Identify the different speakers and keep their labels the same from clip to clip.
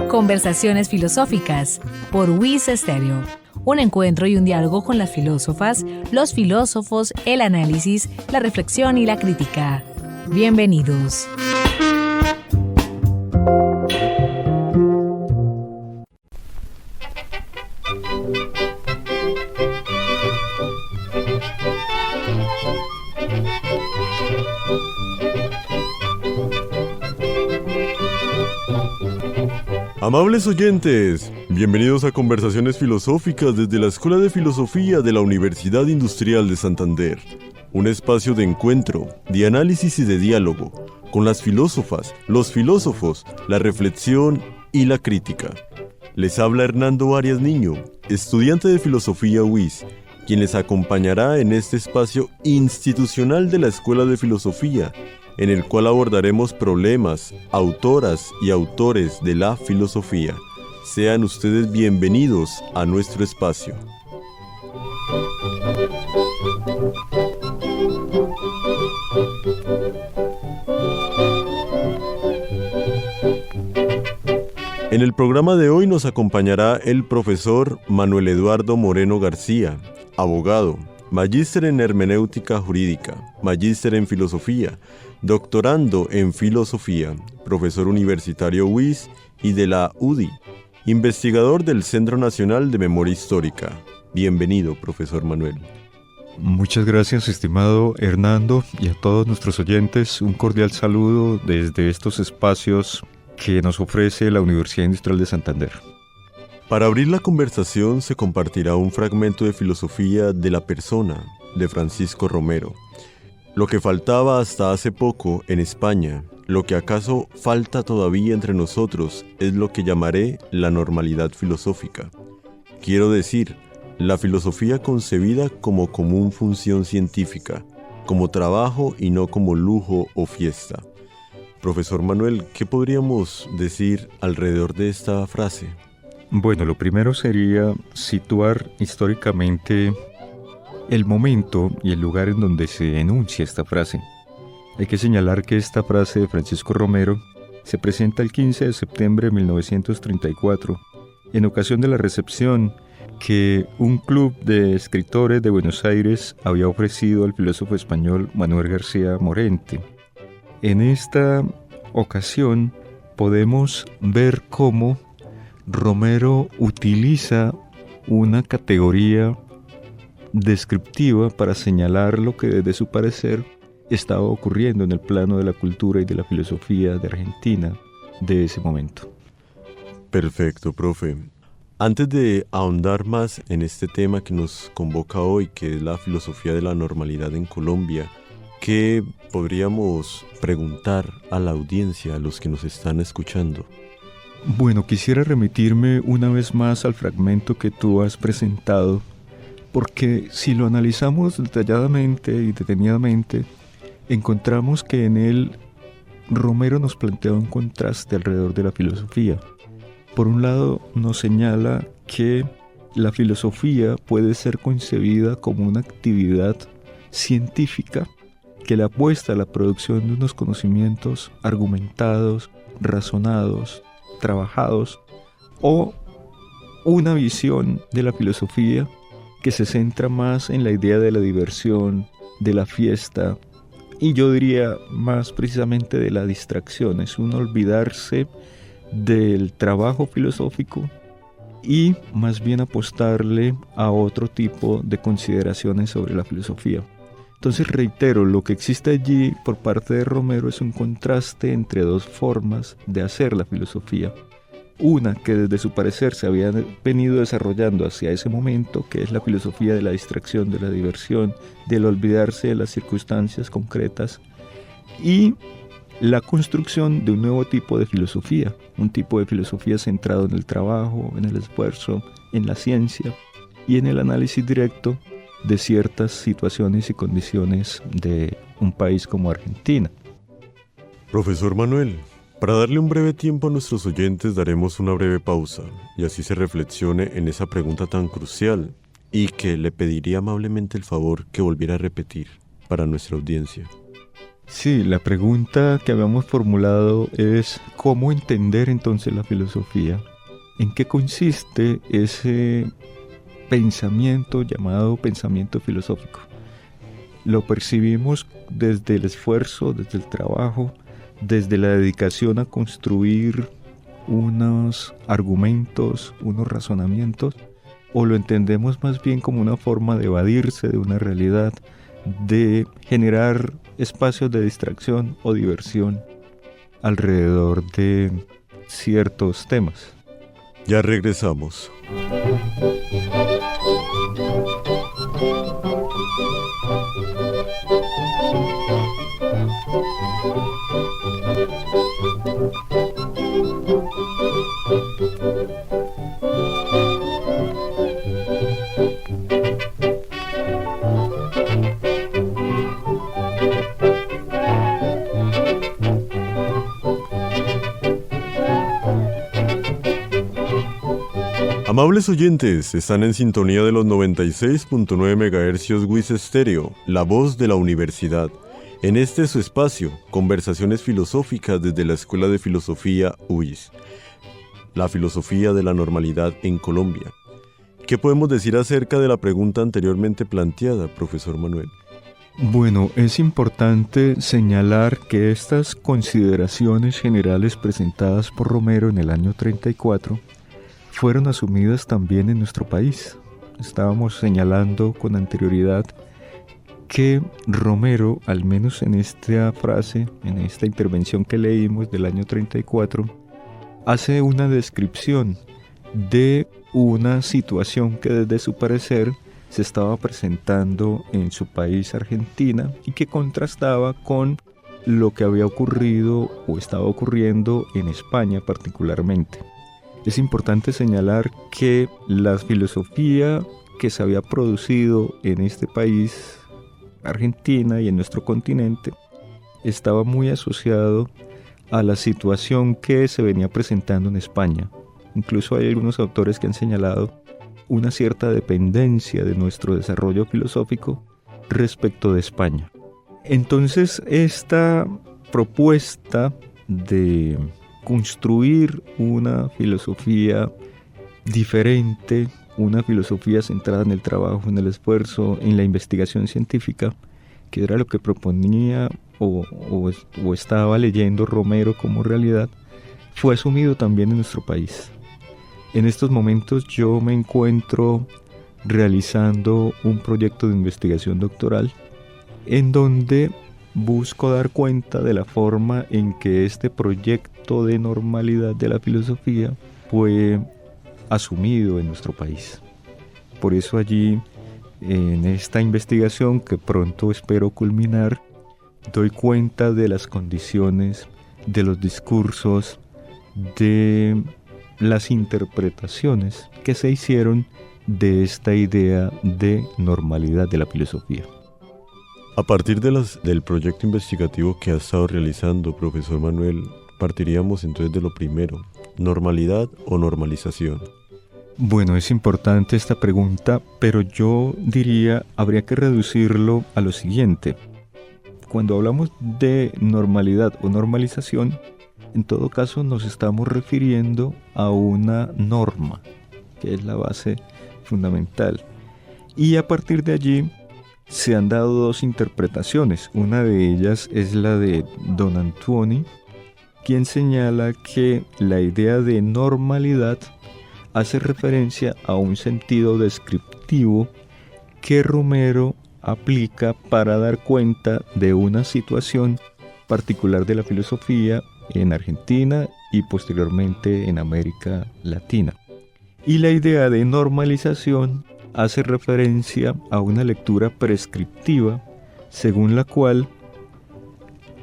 Speaker 1: Conversaciones filosóficas por WIS Estéreo. Un encuentro y un diálogo con las filósofas, los filósofos, el análisis, la reflexión y la crítica. Bienvenidos.
Speaker 2: Amables oyentes, bienvenidos a Conversaciones Filosóficas desde la Escuela de Filosofía de la Universidad Industrial de Santander. Un espacio de encuentro, de análisis y de diálogo con las filósofas, los filósofos, la reflexión y la crítica. Les habla Hernando Arias Niño, estudiante de Filosofía WIS, quien les acompañará en este espacio institucional de la Escuela de Filosofía, en el cual abordaremos problemas, autoras y autores de la filosofía. Sean ustedes bienvenidos a nuestro espacio. En el programa de hoy nos acompañará el profesor Manuel Eduardo Moreno García, abogado, magíster en hermenéutica jurídica, magíster en filosofía, doctorando en filosofía, profesor universitario WIS y de la UDI, investigador del Centro Nacional de Memoria Histórica. Bienvenido, profesor Manuel.
Speaker 3: Muchas gracias, estimado Hernando, y a todos nuestros oyentes, un cordial saludo desde estos espacios que nos ofrece la Universidad Industrial de Santander.
Speaker 2: Para abrir la conversación se compartirá un fragmento de Filosofía de la Persona, de Francisco Romero. Lo que faltaba hasta hace poco en España, lo que acaso falta todavía entre nosotros, es lo que llamaré la normalidad filosófica. Quiero decir, la filosofía concebida como común función científica, como trabajo y no como lujo o fiesta. Profesor Manuel, ¿qué podríamos decir alrededor de esta frase?
Speaker 3: Bueno, lo primero sería situar históricamente el momento y el lugar en donde se enuncia esta frase. Hay que señalar que esta frase de Francisco Romero se presenta el 15 de septiembre de 1934, en ocasión de la recepción que un club de escritores de Buenos Aires había ofrecido al filósofo español Manuel García Morente. En esta ocasión podemos ver cómo Romero utiliza una categoría descriptiva para señalar lo que desde su parecer estaba ocurriendo en el plano de la cultura y de la filosofía de Argentina de ese momento.
Speaker 2: Perfecto, profe. Antes de ahondar más en este tema que nos convoca hoy, que es la filosofía de la normalidad en Colombia, ¿qué podríamos preguntar a la audiencia, a los que nos están escuchando?
Speaker 3: Bueno, quisiera remitirme una vez más al fragmento que tú has presentado, porque si lo analizamos detalladamente y detenidamente, encontramos que en él Romero nos plantea un contraste alrededor de la filosofía. Por un lado, nos señala que la filosofía puede ser concebida como una actividad científica que le apuesta a la producción de unos conocimientos argumentados, razonados, trabajados, o una visión de la filosofía que se centra más en la idea de la diversión, de la fiesta, y yo diría más precisamente de la distracción. Es un olvidarse del trabajo filosófico y más bien apostarle a otro tipo de consideraciones sobre la filosofía. Entonces reitero, lo que existe allí por parte de Romero es un contraste entre dos formas de hacer la filosofía. Una que desde su parecer se había venido desarrollando hacia ese momento, que es la filosofía de la distracción, de la diversión, del olvidarse de las circunstancias concretas, y la construcción de un nuevo tipo de filosofía, un tipo de filosofía centrado en el trabajo, en el esfuerzo, en la ciencia y en el análisis directo de ciertas situaciones y condiciones de un país como Argentina.
Speaker 2: Profesor Manuel, para darle un breve tiempo a nuestros oyentes daremos una breve pausa y así se reflexione en esa pregunta tan crucial y que le pediría amablemente el favor que volviera a repetir para nuestra audiencia.
Speaker 3: Sí, la pregunta que habíamos formulado es ¿cómo entender entonces la filosofía? ¿En qué consiste ese pensamiento llamado pensamiento filosófico? Lo percibimos desde el esfuerzo, desde el trabajo, desde la dedicación a construir unos argumentos, unos razonamientos, o lo entendemos más bien como una forma de evadirse de una realidad, de generar espacios de distracción o diversión alrededor de ciertos temas.
Speaker 2: Ya regresamos. Amables oyentes, están en sintonía de los 96.9 MHz WIS Estéreo, la voz de la universidad. En este su espacio, conversaciones filosóficas desde la Escuela de Filosofía UIS. La filosofía de la normalidad en Colombia. ¿Qué podemos decir acerca de la pregunta anteriormente planteada, profesor Manuel?
Speaker 3: Bueno, es importante señalar que estas consideraciones generales presentadas por Romero en el año 34 fueron asumidas también en nuestro país. Estábamos señalando con anterioridad que Romero, al menos en esta frase, en esta intervención que leímos del año 34, hace una descripción de una situación que desde su parecer se estaba presentando en su país, Argentina, y que contrastaba con lo que había ocurrido o estaba ocurriendo en España particularmente. Es importante señalar que la filosofía que se había producido en este país, Argentina, y en nuestro continente, estaba muy asociado a la situación que se venía presentando en España. Incluso hay algunos autores que han señalado una cierta dependencia de nuestro desarrollo filosófico respecto de España. Entonces, esta propuesta de construir una filosofía diferente, una filosofía centrada en el trabajo, en el esfuerzo, en la investigación científica, que era lo que proponía o estaba leyendo Romero como realidad, fue asumido también en nuestro país. En estos momentos yo me encuentro realizando un proyecto de investigación doctoral en donde busco dar cuenta de la forma en que este proyecto de normalidad de la filosofía fue asumido en nuestro país. Por eso allí, en esta investigación que pronto espero culminar, doy cuenta de las condiciones, de los discursos, de las interpretaciones que se hicieron de esta idea de normalidad de la filosofía.
Speaker 2: A partir del proyecto investigativo que ha estado realizando, profesor Manuel, partiríamos entonces de lo primero, ¿normalidad o normalización?
Speaker 3: Bueno, es importante esta pregunta, pero yo diría, habría que reducirlo a lo siguiente. Cuando hablamos de normalidad o normalización, en todo caso nos estamos refiriendo a una norma, que es la base fundamental. Y a partir de allí se han dado dos interpretaciones. Una de ellas es la de Don Antuoni, quien señala que la idea de normalidad hace referencia a un sentido descriptivo que Romero aplica para dar cuenta de una situación particular de la filosofía en Argentina y posteriormente en América Latina. Y la idea de normalización hace referencia a una lectura prescriptiva según la cual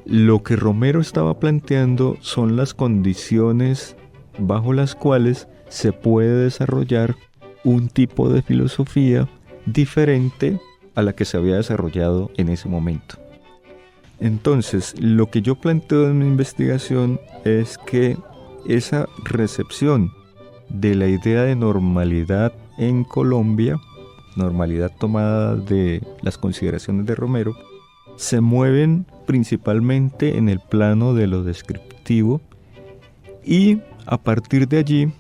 Speaker 3: lo que Romero estaba planteando son las condiciones bajo las cuales se puede desarrollar un tipo de filosofía diferente a la que se había desarrollado en ese momento. Entonces, lo que yo planteo en mi investigación es que esa recepción de la idea de normalidad en Colombia, normalidad tomada de las consideraciones de Romero, se mueven principalmente en el plano de lo descriptivo, y a partir de allí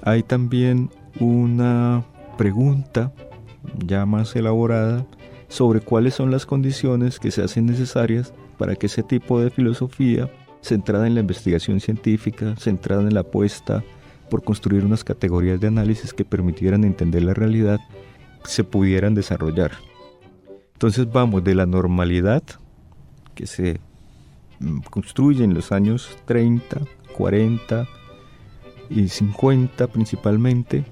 Speaker 3: hay también una pregunta ya más elaborada sobre cuáles son las condiciones que se hacen necesarias para que ese tipo de filosofía, centrada en la investigación científica, centrada en la apuesta por construir unas categorías de análisis que permitieran entender la realidad, se pudieran desarrollar. Entonces vamos de la normalidad que se construye en los años 30, 40 y 50 principalmente,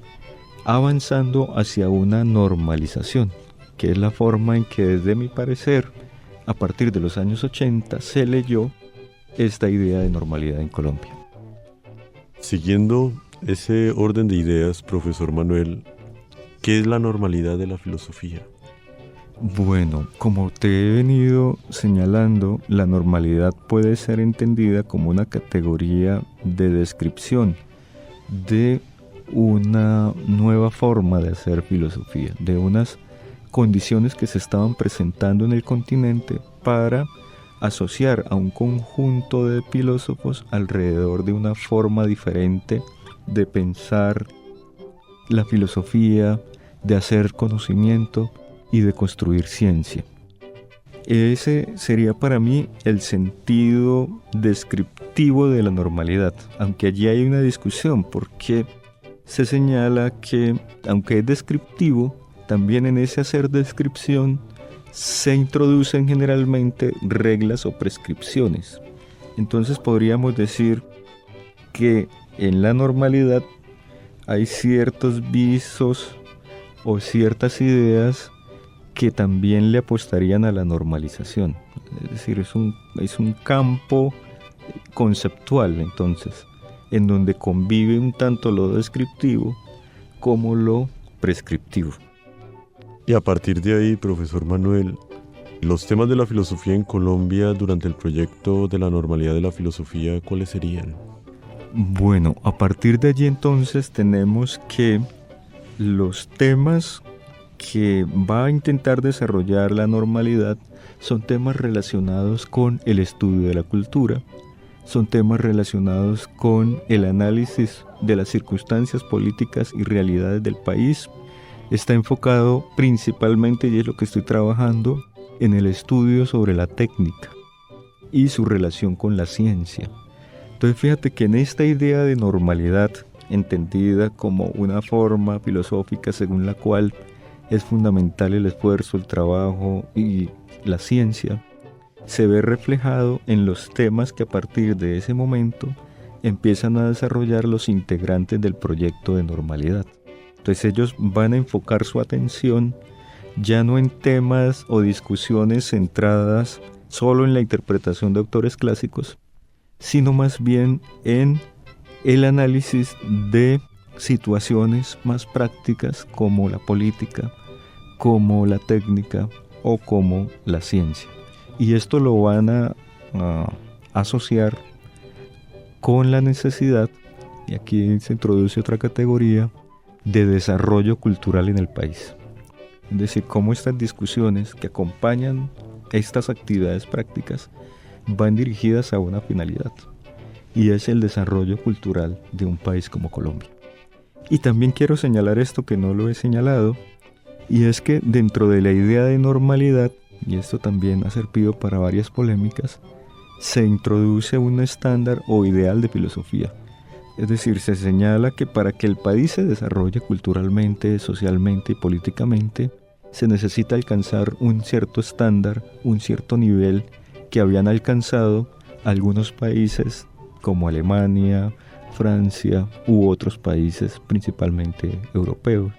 Speaker 3: avanzando hacia una normalización, que es la forma en que, desde mi parecer, a partir de los años 80 se leyó esta idea de normalidad en Colombia.
Speaker 2: Siguiendo ese orden de ideas, profesor Manuel, ¿qué es la normalidad de la filosofía?
Speaker 3: Bueno, como te he venido señalando, la normalidad puede ser entendida como una categoría de descripción de una nueva forma de hacer filosofía, de unas condiciones que se estaban presentando en el continente para asociar a un conjunto de filósofos alrededor de una forma diferente de pensar la filosofía, de hacer conocimiento y de construir ciencia. Ese sería para mí el sentido descriptivo de la normalidad, aunque allí hay una discusión porque se señala que, aunque es descriptivo, también en ese hacer descripción se introducen generalmente reglas o prescripciones. Entonces podríamos decir que en la normalidad hay ciertos visos o ciertas ideas que también le apostarían a la normalización. Es decir, es un campo conceptual, entonces, en donde convive un tanto lo descriptivo como lo prescriptivo.
Speaker 2: Y a partir de ahí, profesor Manuel, los temas de la filosofía en Colombia durante el proyecto de la normalidad de la filosofía, ¿cuáles serían?
Speaker 3: Bueno, a partir de allí entonces tenemos que los temas que va a intentar desarrollar la normalidad son temas relacionados con el estudio de la cultura, son temas relacionados con el análisis de las circunstancias políticas y realidades del país. Está enfocado principalmente, y es lo que estoy trabajando, en el estudio sobre la técnica y su relación con la ciencia. Entonces fíjate que en esta idea de normalidad, entendida como una forma filosófica según la cual es fundamental el esfuerzo, el trabajo y la ciencia, se ve reflejado en los temas que a partir de ese momento empiezan a desarrollar los integrantes del proyecto de normalidad. Entonces ellos van a enfocar su atención ya no en temas o discusiones centradas solo en la interpretación de autores clásicos, sino más bien en el análisis de situaciones más prácticas como la política, como la técnica o como la ciencia. Y esto lo van a asociar con la necesidad, y aquí se introduce otra categoría, de desarrollo cultural en el país. Es decir, cómo estas discusiones que acompañan estas actividades prácticas van dirigidas a una finalidad, y es el desarrollo cultural de un país como Colombia. Y también quiero señalar esto que no lo he señalado, y es que dentro de la idea de normalidad, y esto también ha servido para varias polémicas, se introduce un estándar o ideal de filosofía. Es decir, se señala que para que el país se desarrolle culturalmente, socialmente y políticamente, se necesita alcanzar un cierto estándar, un cierto nivel que habían alcanzado algunos países como Alemania, Francia u otros países principalmente europeos.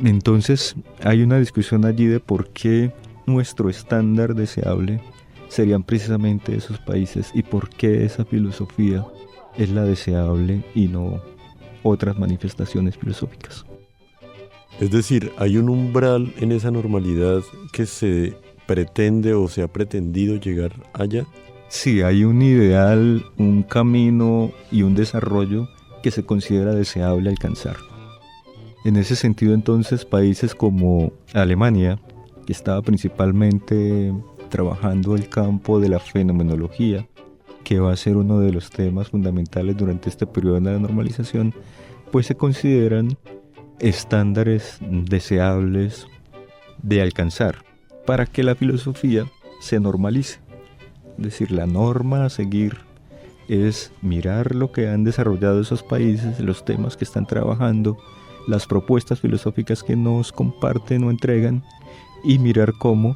Speaker 3: Entonces hay una discusión allí de por qué nuestro estándar deseable serían precisamente esos países y por qué esa filosofía es la deseable y no otras manifestaciones filosóficas.
Speaker 2: Es decir, hay un umbral en esa normalidad que se pretende o se ha pretendido llegar allá.
Speaker 3: Sí, hay un ideal, un camino y un desarrollo que se considera deseable alcanzar. En ese sentido, entonces, países como Alemania, que estaba principalmente trabajando el campo de la fenomenología, que va a ser uno de los temas fundamentales durante este periodo de la normalización, pues se consideran estándares deseables de alcanzar para que la filosofía se normalice. Es decir, la norma a seguir es mirar lo que han desarrollado esos países, los temas que están trabajando, las propuestas filosóficas que nos comparten o entregan, y mirar cómo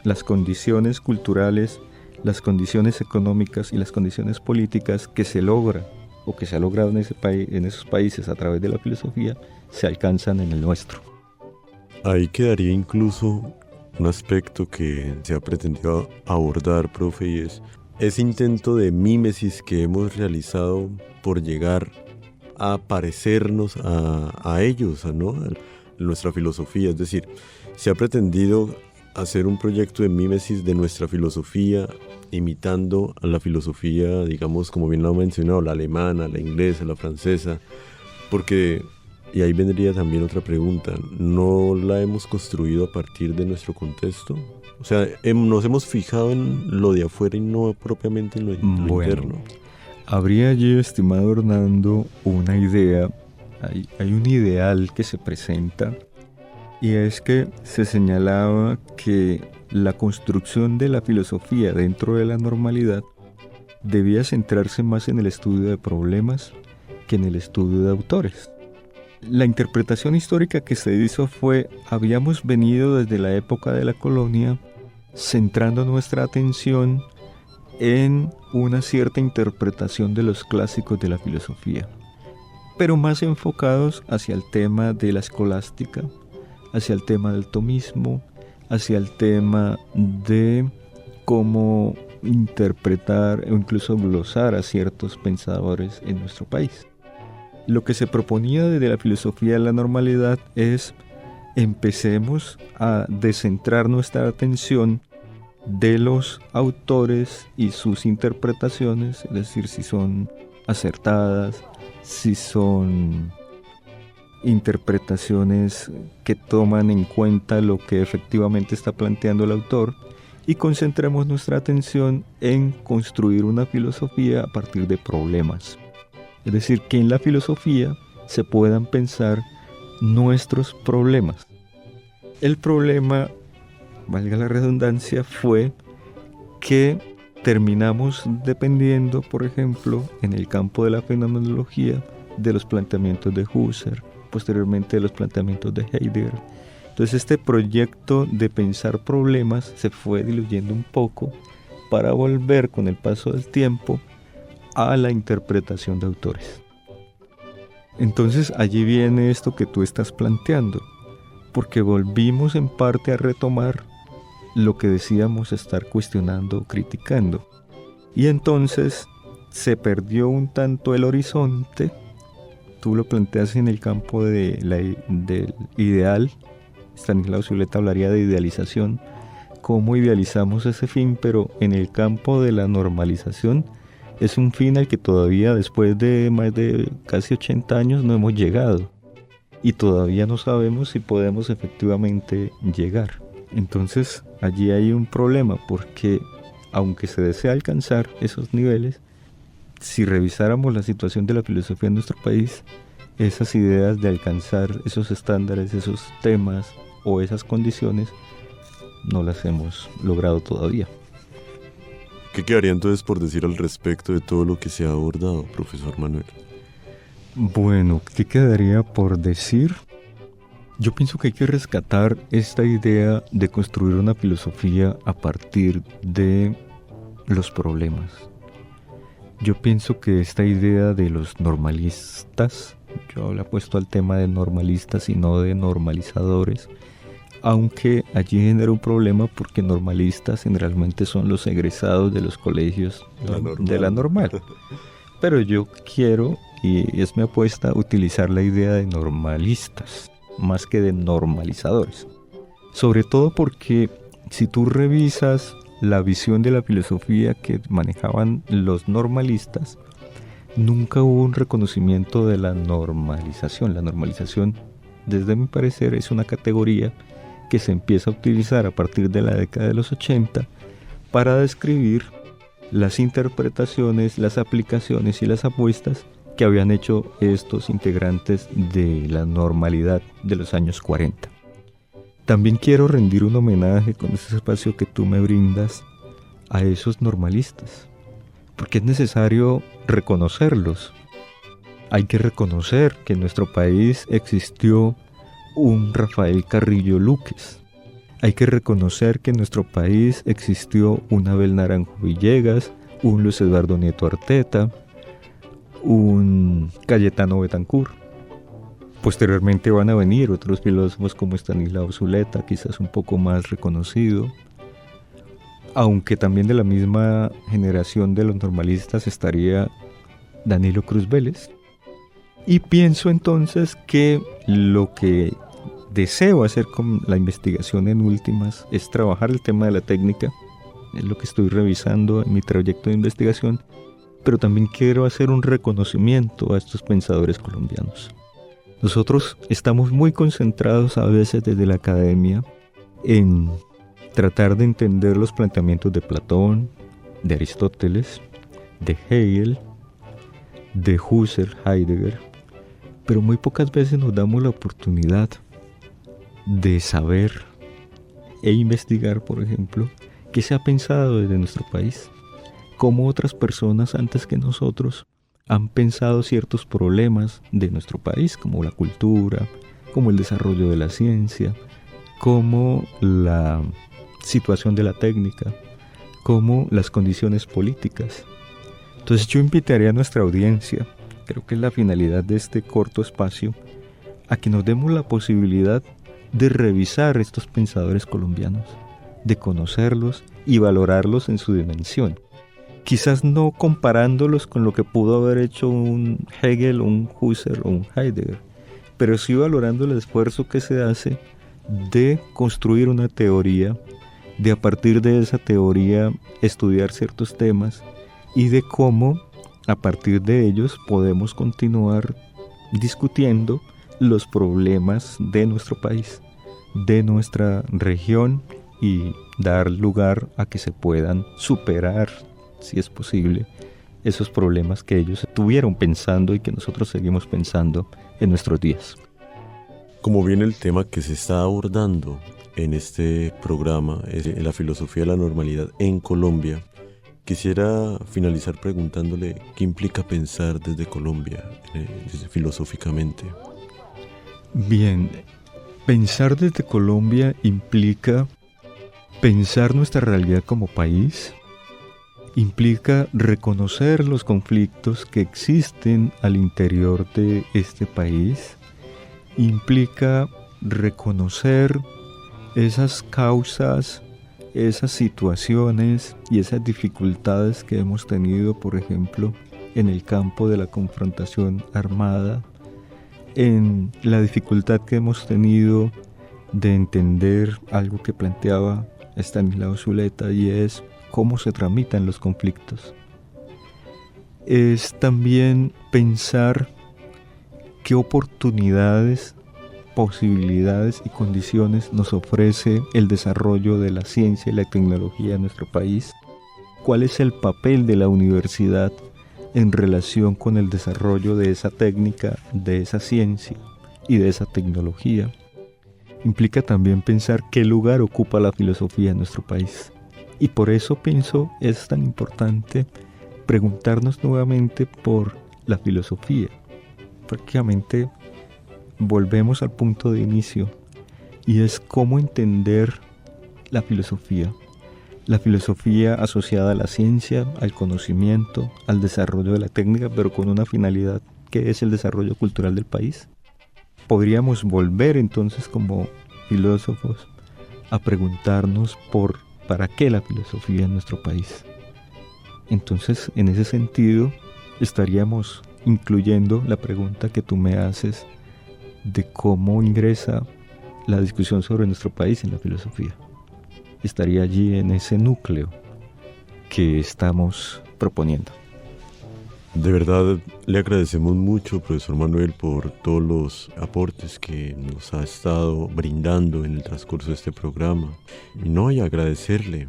Speaker 3: las condiciones culturales, las condiciones económicas y las condiciones políticas que se logran o que se ha logrado en esos países a través de la filosofía se alcanzan en el nuestro.
Speaker 2: Ahí quedaría incluso un aspecto que se ha pretendido abordar, profe, y es ese intento de mímesis que hemos realizado por llegar a parecernos a ellos, ¿no? A nuestra filosofía. Es decir, se ha pretendido hacer un proyecto de mímesis de nuestra filosofía, imitando a la filosofía, digamos, como bien lo ha mencionado, la alemana, la inglesa, la francesa, porque, y ahí vendría también otra pregunta, ¿no la hemos construido a partir de nuestro contexto? O sea, nos hemos fijado en lo de afuera y no propiamente en lo interno.
Speaker 3: Habría allí, estimado Hernando, una idea, hay un ideal que se presenta, y es que se señalaba que la construcción de la filosofía dentro de la normalidad debía centrarse más en el estudio de problemas que en el estudio de autores. La interpretación histórica que se hizo fue, habíamos venido desde la época de la colonia centrando nuestra atención en una cierta interpretación de los clásicos de la filosofía, pero más enfocados hacia el tema de la escolástica, hacia el tema del tomismo, hacia el tema de cómo interpretar o incluso glosar a ciertos pensadores en nuestro país. Lo que se proponía desde la filosofía de la normalidad es empecemos a descentrar nuestra atención de los autores y sus interpretaciones, es decir, si son acertadas, si son interpretaciones que toman en cuenta lo que efectivamente está planteando el autor, y concentremos nuestra atención en construir una filosofía a partir de problemas. Es decir, que en la filosofía se puedan pensar nuestros problemas. El problema, valga la redundancia, fue que terminamos dependiendo, por ejemplo, en el campo de la fenomenología, de los planteamientos de Husserl, posteriormente de los planteamientos de Heidegger. Entonces este proyecto de pensar problemas se fue diluyendo un poco para volver con el paso del tiempo a la interpretación de autores. Entonces allí viene esto que tú estás planteando, porque volvimos en parte a retomar lo que decíamos estar cuestionando o criticando. Y entonces se perdió un tanto el horizonte. Tú lo planteas en el campo del ideal. Stanislao Zuleta hablaría de idealización, cómo idealizamos ese fin, pero en el campo de la normalización es un fin al que todavía después de más de casi 80 años no hemos llegado y todavía no sabemos si podemos efectivamente llegar. Entonces allí hay un problema, porque aunque se desea alcanzar esos niveles, si revisáramos la situación de la filosofía en nuestro país, esas ideas de alcanzar esos estándares, esos temas o esas condiciones, no las hemos logrado todavía.
Speaker 2: ¿Qué quedaría entonces por decir al respecto de todo lo que se ha abordado, profesor Manuel?
Speaker 3: Bueno, ¿qué quedaría por decir? Yo pienso que hay que rescatar esta idea de construir una filosofía a partir de los problemas. Yo pienso que esta idea de los normalistas, yo le apuesto al tema de normalistas y no de normalizadores, aunque allí genera un problema porque normalistas generalmente son los egresados de los colegios de la normal. Pero yo quiero, y es mi apuesta, utilizar la idea de normalistas más que de normalizadores. Sobre todo porque si tú revisas la visión de la filosofía que manejaban los normalistas, nunca hubo un reconocimiento de la normalización. La normalización, desde mi parecer, es una categoría que se empieza a utilizar a partir de la década de los 80 para describir las interpretaciones, las aplicaciones y las apuestas que habían hecho estos integrantes de la normalidad de los años 40. También quiero rendir un homenaje con este espacio que tú me brindas a esos normalistas, porque es necesario reconocerlos. Hay que reconocer que en nuestro país existió un Rafael Carrillo Luques. Hay que reconocer que en nuestro país existió un Abel Naranjo Villegas, un Luis Eduardo Nieto Arteta, un Cayetano Betancourt. Posteriormente van a venir otros filósofos como Estanislao Zuleta, quizás un poco más reconocido, aunque también de la misma generación de los normalistas estaría Danilo Cruz Vélez. Y pienso entonces que lo que deseo hacer con la investigación en últimas es trabajar el tema de la técnica, es lo que estoy revisando en mi trayecto de investigación, pero también quiero hacer un reconocimiento a estos pensadores colombianos. Nosotros estamos muy concentrados a veces desde la academia en tratar de entender los planteamientos de Platón, de Aristóteles, de Hegel, de Husserl, Heidegger, pero muy pocas veces nos damos la oportunidad de saber e investigar, por ejemplo, qué se ha pensado desde nuestro país, cómo otras personas antes que nosotros han pensado ciertos problemas de nuestro país, como la cultura, como el desarrollo de la ciencia, como la situación de la técnica, como las condiciones políticas. Entonces yo invitaría a nuestra audiencia, creo que es la finalidad de este corto espacio, a que nos demos la posibilidad de revisar estos pensadores colombianos, de conocerlos y valorarlos en su dimensión. Quizás no comparándolos con lo que pudo haber hecho un Hegel, un Husserl o un Heidegger, pero sí valorando el esfuerzo que se hace de construir una teoría, de a partir de esa teoría estudiar ciertos temas y de cómo a partir de ellos podemos continuar discutiendo los problemas de nuestro país, de nuestra región y dar lugar a que se puedan superar, si es posible, esos problemas que ellos estuvieron pensando y que nosotros seguimos pensando en nuestros días.
Speaker 2: Como bien el tema que se está abordando en este programa es la filosofía de la normalidad en Colombia, quisiera finalizar preguntándole qué implica pensar desde Colombia, filosóficamente.
Speaker 3: Bien, pensar desde Colombia implica pensar nuestra realidad como país, implica reconocer los conflictos que existen al interior de este país, implica reconocer esas causas, esas situaciones y esas dificultades que hemos tenido, por ejemplo, en el campo de la confrontación armada, en la dificultad que hemos tenido de entender algo que planteaba Estanislao Zuleta, y es cómo se tramitan los conflictos. Es también pensar qué oportunidades, posibilidades y condiciones nos ofrece el desarrollo de la ciencia y la tecnología en nuestro país, cuál es el papel de la universidad en relación con el desarrollo de esa técnica, de esa ciencia y de esa tecnología. Implica también pensar qué lugar ocupa la filosofía en nuestro país. Y por eso pienso es tan importante preguntarnos nuevamente por la filosofía. Prácticamente volvemos al punto de inicio, y es cómo entender la filosofía. La filosofía asociada a la ciencia, al conocimiento, al desarrollo de la técnica, pero con una finalidad que es el desarrollo cultural del país. Podríamos volver entonces como filósofos a preguntarnos para qué la filosofía en nuestro país. Entonces, en ese sentido, estaríamos incluyendo la pregunta que tú me haces de cómo ingresa la discusión sobre nuestro país en la filosofía. Estaría allí en ese núcleo que estamos proponiendo.
Speaker 2: De verdad le agradecemos mucho, profesor Manuel, por todos los aportes que nos ha estado brindando en el transcurso de este programa. Y no hay agradecerle.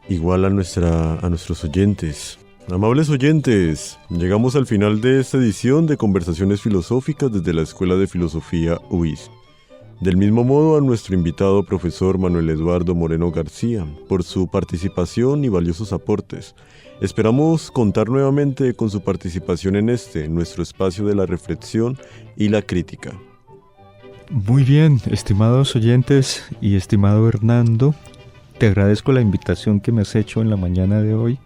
Speaker 2: Igual a nuestros oyentes. Amables oyentes, llegamos al final de esta edición de Conversaciones Filosóficas desde la Escuela de Filosofía UIS. Del mismo modo a nuestro invitado profesor Manuel Eduardo Moreno García por su participación y valiosos aportes. Esperamos contar nuevamente con su participación en nuestro espacio de la reflexión y la crítica.
Speaker 3: Muy bien, estimados oyentes y estimado Hernando, te agradezco la invitación que me has hecho en la mañana de hoy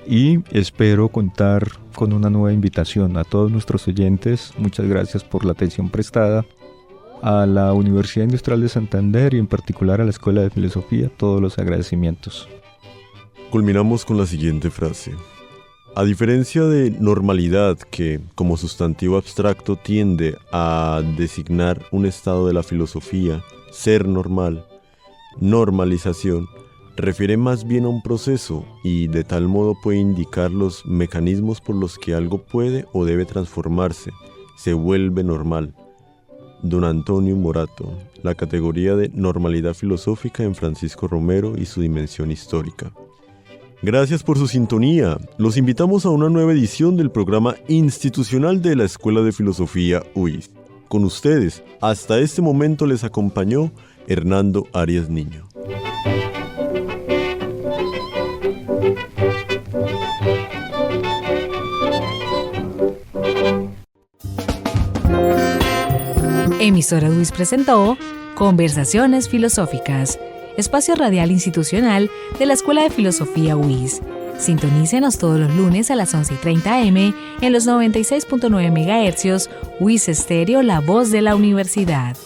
Speaker 3: y espero contar con una nueva invitación a todos nuestros oyentes. Muchas gracias por la atención prestada a la Universidad Industrial de Santander y en particular a la Escuela de Filosofía, todos los agradecimientos.
Speaker 2: Culminamos con la siguiente frase. A diferencia de normalidad, que como sustantivo abstracto tiende a designar un estado de la filosofía, ser normal, normalización, refiere más bien a un proceso y de tal modo puede indicar los mecanismos por los que algo puede o debe transformarse, se vuelve normal. Don Antonio Morato, la categoría de normalidad filosófica en Francisco Romero y su dimensión histórica. Gracias por su sintonía. Los invitamos a una nueva edición del programa institucional de la Escuela de Filosofía UIS. Con ustedes, hasta este momento les acompañó Hernando Arias Niño.
Speaker 1: Emisora UIS presentó Conversaciones Filosóficas, espacio radial institucional de la Escuela de Filosofía UIS. Sintonícenos todos los lunes a las 11:30 am en los 96.9 MHz, UIS Estéreo, la voz de la universidad.